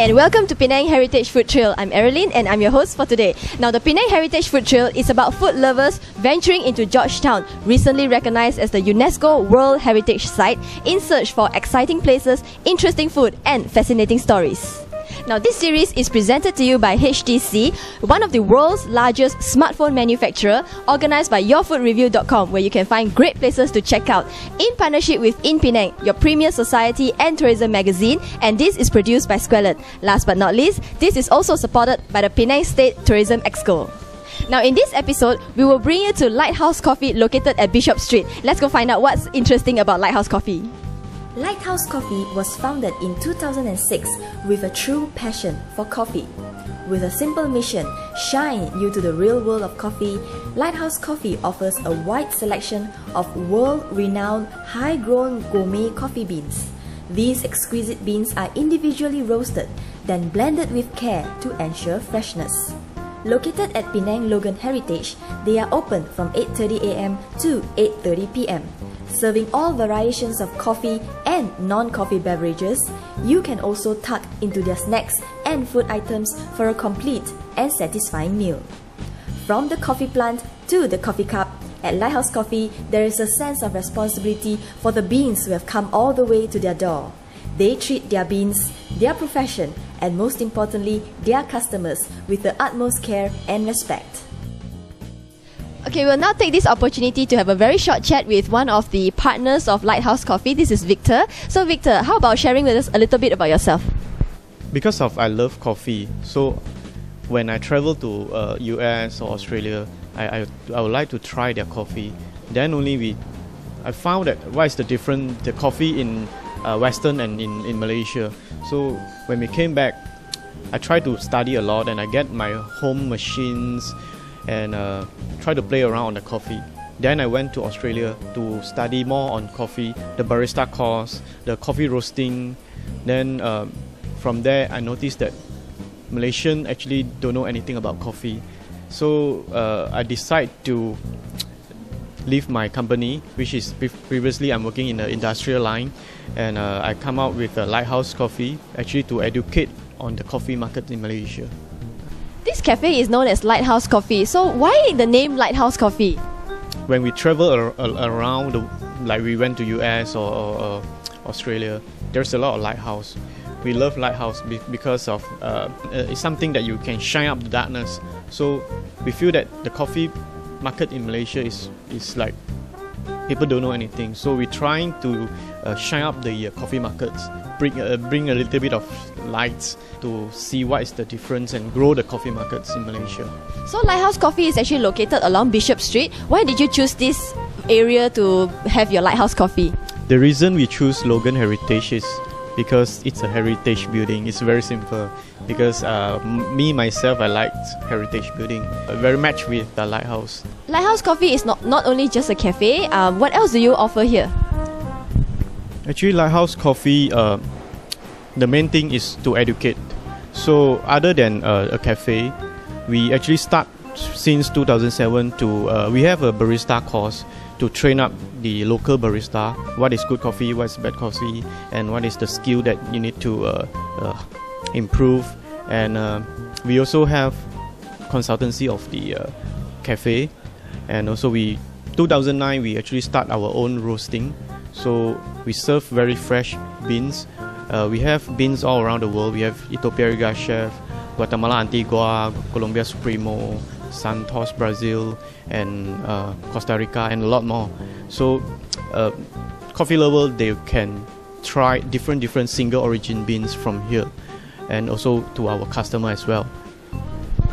and welcome to Penang Heritage Food Trail. I'm Erilyn and I'm your host for today. Now, the Penang Heritage Food Trail is about food lovers venturing into Georgetown, recently recognized as the UNESCO World Heritage Site, in search for exciting places, interesting food and fascinating stories. Now, this series is presented to you by HTC, one of the world's largest smartphone manufacturer, organized by yourfoodreview.com, where you can find great places to check out, in partnership with In Penang, your premier society and tourism magazine, and this is produced by Squalid. Last but not least, this is also supported by the Penang State Tourism Exco. Now, in this episode, we will bring you to Lighthouse Coffee located at Bishop Street. Let's go find out what's interesting about Lighthouse Coffee. Lighthouse Coffee was founded in 2006 with a true passion for coffee. With a simple mission, shine you to the real world of coffee, Lighthouse Coffee offers a wide selection of world-renowned high-grown gourmet coffee beans. These exquisite beans are individually roasted, then blended with care to ensure freshness. Located at Penang Logan Heritage, they are open from 8:30 a.m. to 8:30 p.m. Serving all variations of coffee and non-coffee beverages, you can also tuck into their snacks and food items for a complete and satisfying meal. From the coffee plant to the coffee cup, at Lighthouse Coffee, there is a sense of responsibility for the beans who have come all the way to their door. They treat their beans, their profession, and most importantly, their customers with the utmost care and respect. Okay, we'll now take this opportunity to have a very short chat with one of the partners of Lighthouse Coffee. This is Victor. So Victor, how about sharing with us a little bit about yourself? Because I love coffee, so when I travel to US or Australia, I would like to try their coffee. Then only I found that what is the difference, the coffee in Western and in Malaysia. So when we came back, I tried to study a lot and I get my home machines and try to play around on the coffee. Then I went to Australia to study more on coffee, the barista course, the coffee roasting. Then from there I noticed that Malaysians actually don't know anything about coffee. So I decided to leave my company, which is previously I'm working in the industrial line, and I come out with a Lighthouse Coffee actually to educate on the coffee market in Malaysia. This cafe is known as Lighthouse Coffee. So why the name Lighthouse Coffee? When we travel around, like we went to US or Australia, there's a lot of lighthouse. We love lighthouse because of it's something that you can shine up the darkness. So we feel that the coffee market in Malaysia is like people don't know anything. So we're trying to shine up the coffee markets, bring a little bit of lights to see what is the difference and grow the coffee markets in Malaysia. So Lighthouse Coffee is actually located along Bishop Street. Why did you choose this area to have your Lighthouse Coffee? The reason we choose Logan Heritage is because it's a heritage building. It's very simple. Because myself, I liked heritage building. Very matched with the Lighthouse. Lighthouse Coffee is not only just a cafe. What else do you offer here? Actually, Lighthouse Coffee, the main thing is to educate. So other than a cafe, we actually start since 2007 to we have a barista course to train up the local barista. What is good coffee, what is bad coffee, and what is the skill that you need to improve. And we also have consultancy of the cafe, and also 2009 we actually start our own roasting. So we serve very fresh beans. We have beans all around the world. We have Ethiopia Riga Chef, Guatemala Antigua, Colombia Supremo, Santos Brazil, and Costa Rica, and a lot more. So coffee lover, they can try different single origin beans from here, and also to our customer as well.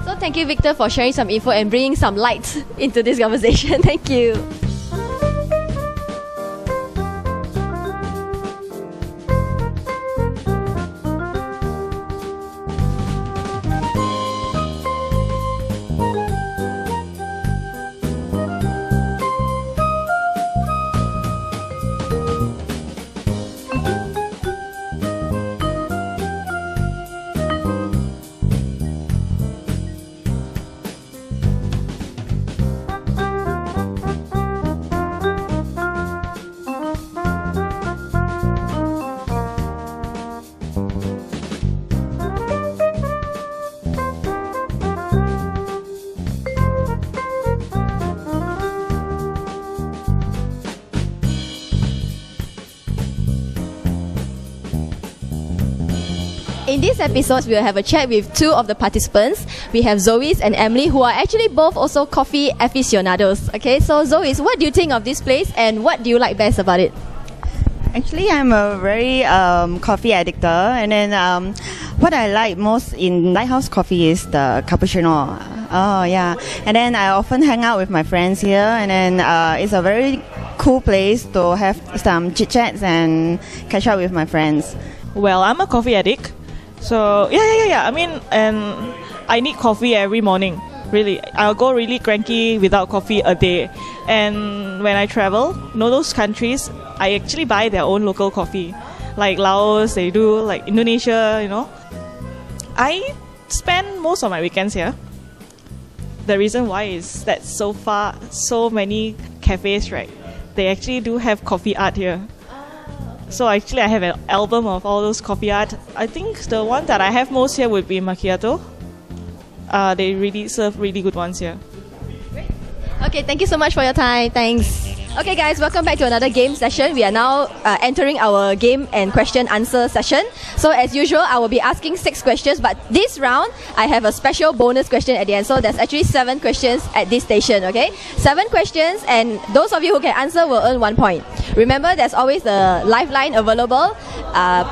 So thank you, Victor, for sharing some info and bringing some light into this conversation. Thank you. In this episode, we'll have a chat with two of the participants. We have Zoe and Emily, who are actually both also coffee aficionados. Okay, so Zoe, what do you think of this place and what do you like best about it? Actually, I'm a very coffee addictor, and then what I like most in Lighthouse Coffee is the cappuccino. Oh yeah, and then I often hang out with my friends here, and then it's a very cool place to have some chit chats and catch up with my friends. Well, I'm a coffee addict, so yeah. I mean, and I need coffee every morning. Really, I'll go really cranky without coffee a day. And when I travel, those countries, I actually buy their own local coffee. Like Laos, they do, like Indonesia, I spend most of my weekends here. The reason why is that so far, so many cafes, right? They actually do have coffee art here. So actually I have an album of all those coffee art. I think the one that I have most here would be macchiato. They really serve really good ones here. Okay, thank you so much for your time. Thanks. Okay guys, welcome back to another game session. We are now entering our game and question answer session. So as usual, I will be asking 6 questions, but this round I have a special bonus question at the end. So there's actually 7 questions at this station, okay? 7 questions, and those of you who can answer will earn 1 point. Remember, there's always the lifeline available,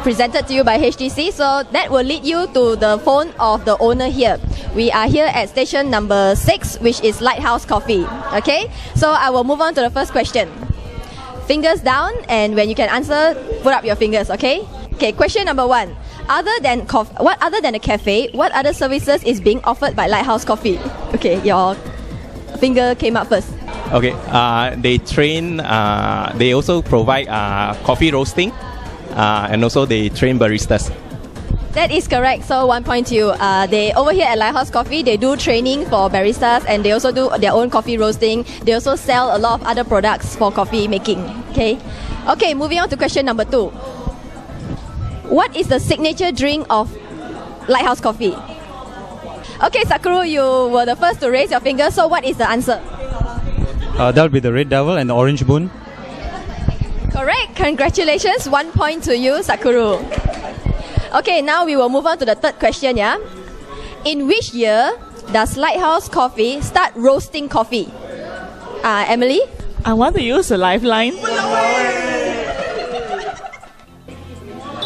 presented to you by HTC, so that will lead you to the phone of the owner here. We are here at station number 6, which is Lighthouse Coffee, okay? So I will move on to the first question. Fingers down, and when you can answer, put up your fingers, okay? Okay, question number 1. Other than a cafe, what other services is being offered by Lighthouse Coffee? Okay, your finger came up first. Okay, they train, they also provide coffee roasting, and also they train baristas. That is correct, so 1 point to you. They over here at Lighthouse Coffee, they do training for baristas, and they also do their own coffee roasting. They also sell a lot of other products for coffee making. Okay, moving on to question number 2. What is the signature drink of Lighthouse Coffee? Okay, Sakura, you were the first to raise your finger, so what is the answer? That would be the Red Devil and the Orange Moon. Correct, congratulations, 1 point to you, Sakura. Okay, now we will move on to the third question, yeah? In which year does Lighthouse Coffee start roasting coffee? Emily? I want to use a lifeline.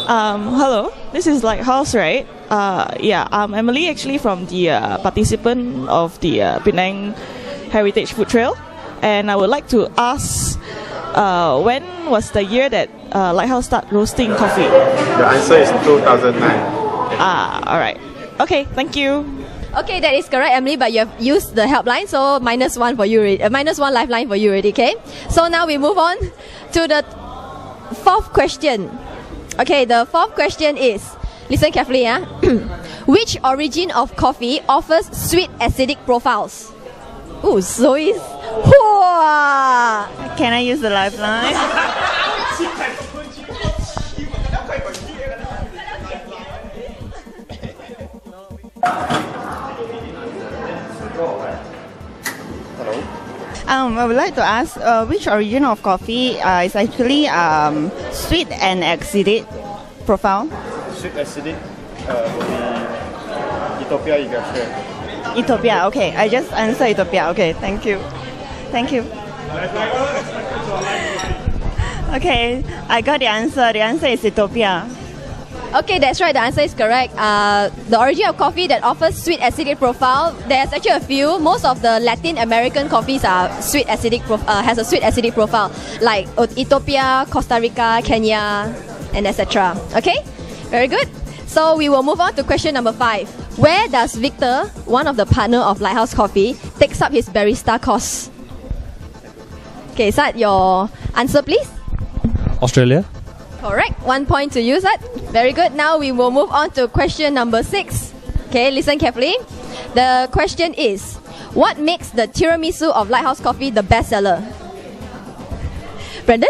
Hello, this is Lighthouse, right? I'm Emily, actually from the participant of the Penang Heritage Food Trail. And I would like to ask, when was the year that Lighthouse started roasting coffee? The answer is 2009. Alright. Okay, thank you. Okay, that is correct, Emily, but you have used the helpline, so -1 for you, -1 lifeline for you already, okay? So now we move on to the 4th question. Okay, the 4th question is, listen carefully, yeah? Which origin of coffee offers sweet acidic profiles? Ooh, Zoe's. Whoa! Can I use the lifeline? I would like to ask which origin of coffee is actually sweet and acidic profile? Sweet acidic will be Ethiopia, Uganda. Ethiopia, okay. I just answered Ethiopia. Okay, thank you. Thank you. Okay, I got the answer. The answer is Ethiopia. Okay, that's right. The answer is correct. The origin of coffee that offers sweet acidic profile, there's actually a few. Most of the Latin American coffees are sweet acidic has a sweet acidic profile, like Ethiopia, Costa Rica, Kenya, and etc. Okay, very good. So we will move on to question number 5. Where does Victor, one of the partner of Lighthouse Coffee, takes up his barista course? Okay, Sat, your answer please. Australia. Correct. 1 point to you, Sat. Very good. Now we will move on to question number 6. Okay, listen carefully. The question is, what makes the tiramisu of Lighthouse Coffee the best seller? Brendan?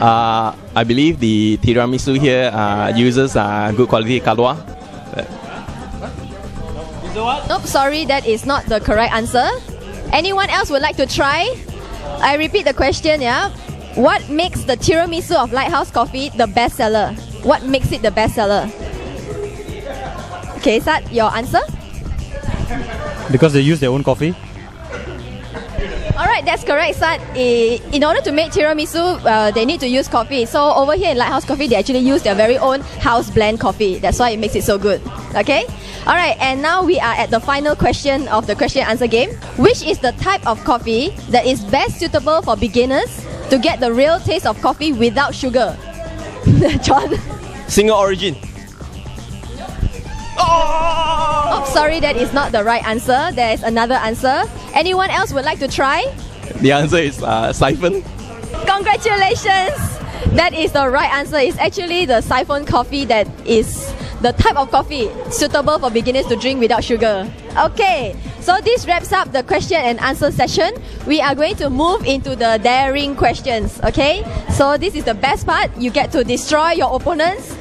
I believe the tiramisu here uses good quality kalua. Nope, sorry, that is not the correct answer. Anyone else would like to try? I repeat the question, yeah? What makes the tiramisu of Lighthouse Coffee the best seller? What makes it the best seller? Okay, Sat, your answer? Because they use their own coffee. Alright, that's correct, Sat. In order to make tiramisu, they need to use coffee. So over here in Lighthouse Coffee, they actually use their very own house blend coffee. That's why it makes it so good. Okay? Alright, and now we are at the final question of the question answer game. Which is the type of coffee that is best suitable for beginners to get the real taste of coffee without sugar? John? Single origin. Oh, sorry, that is not the right answer. There is another answer. Anyone else would like to try? The answer is siphon. Congratulations! That is the right answer. It's actually the siphon coffee that is the type of coffee suitable for beginners to drink without sugar. Okay, so this wraps up the question and answer session. We are going to move into the daring questions, okay? So this is the best part. You get to destroy your opponents.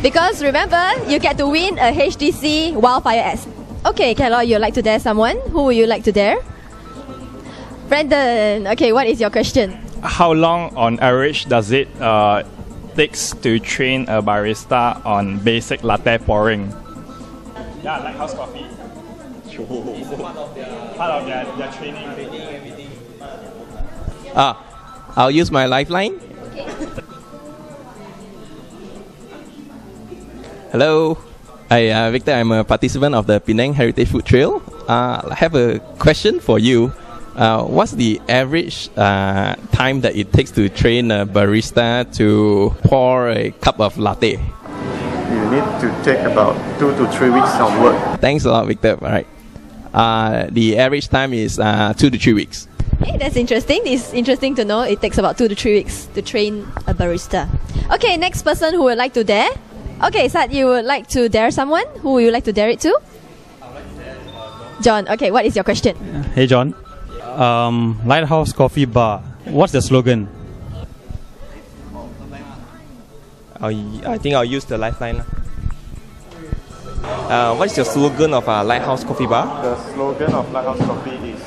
Because remember, you get to win a HTC Wildfire S. Okay, Kello, you'd like to dare someone? Who would you like to dare? Brandon, okay, what is your question? How long on average does it takes to train a barista on basic latte pouring? Yeah, Lighthouse Coffee. It's part of their training. I'll use my lifeline. Hello, Victor. I'm a participant of the Penang Heritage Food Trail. I have a question for you. What's the average time that it takes to train a barista to pour a cup of latte? You need to take about 2 to 3 weeks onward. Thanks a lot, Victor. All right. The average time is 2 to 3 weeks. Hey, that's interesting. It's interesting to know it takes about 2 to 3 weeks to train a barista. Okay, next person who would like to dare. Okay, Sat, you would like to dare someone? Who would you like to dare it to? I would like to dare John. Okay, what is your question? Hey, John. Lighthouse Coffee Bar. What's the slogan? I think I'll use the lifeline. What is your slogan of Lighthouse Coffee Bar? The slogan of Lighthouse Coffee is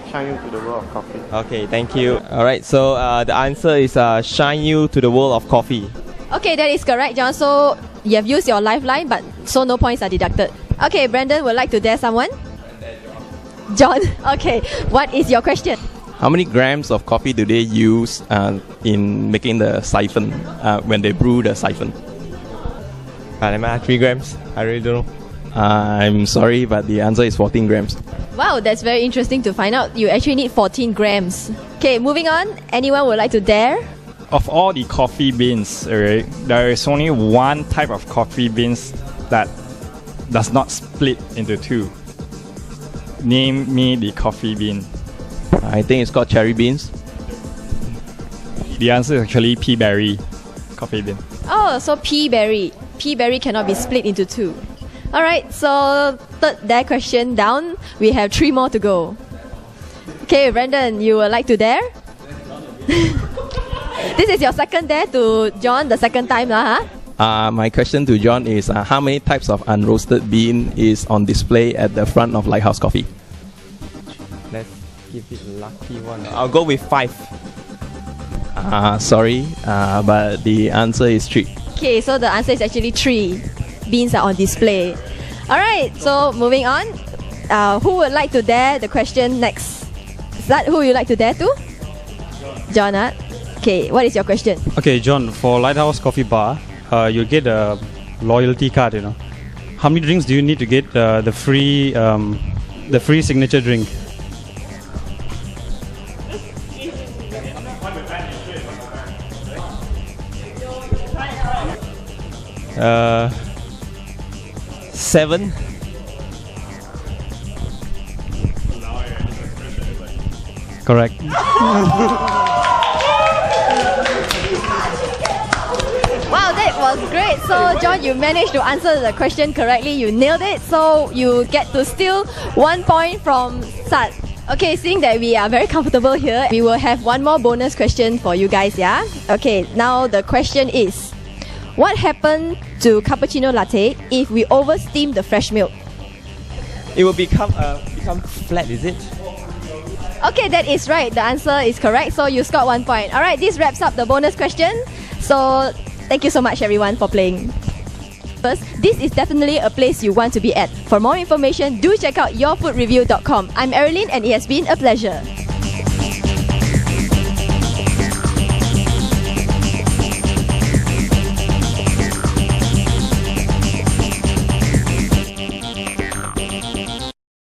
"Shine you to the world of coffee." Okay, thank you. Alright, so the answer is "Shine you to the world of coffee." Okay, that is correct, John. So you have used your lifeline, but so no points are deducted. Okay, Brandon would like to dare someone? John, okay. What is your question? How many grams of coffee do they use in making the siphon when they brew the siphon? 3 grams. I really don't know. I'm sorry, but the answer is 14 grams. Wow, that's very interesting to find out. You actually need 14 grams. Okay, moving on. Anyone would like to dare? Of all the coffee beans, right, there is only one type of coffee beans that does not split into two. Name me the coffee bean. I think it's called cherry beans. The answer is actually pea berry coffee bean. Oh, so pea berry. Pea berry cannot be split into two. Alright, so third dare question down. We have 3 more to go. Okay, Brandon, you would like to dare? This is your second dare to John, the second time, huh? My question to John is how many types of unroasted bean is on display at the front of Lighthouse Coffee? Let's give it a lucky one. I'll go with 5. Sorry, but the answer is 3. Okay, so the answer is actually 3 beans are on display. Alright, so moving on. Who would like to dare the question next? Is that who you like to dare to? John, huh? Okay, what is your question? Okay, John, for Lighthouse Coffee Bar, you'll get a loyalty card, you know. How many drinks do you need to get the free signature drink? Uh, 7. Correct. Wow, that was great. So, John, you managed to answer the question correctly. You nailed it. So, you get to steal 1 point from Sat. Okay, seeing that we are very comfortable here, we will have one more bonus question for you guys, yeah? Okay, now the question is, what happened to cappuccino latte if we oversteam the fresh milk? It will become flat, is it? Okay, that is right. The answer is correct. So you scored 1 point. Alright, this wraps up the bonus question. So thank you so much everyone for playing. First, this is definitely a place you want to be at. For more information, do check out yourfoodreview.com. I'm Erilyn and it has been a pleasure.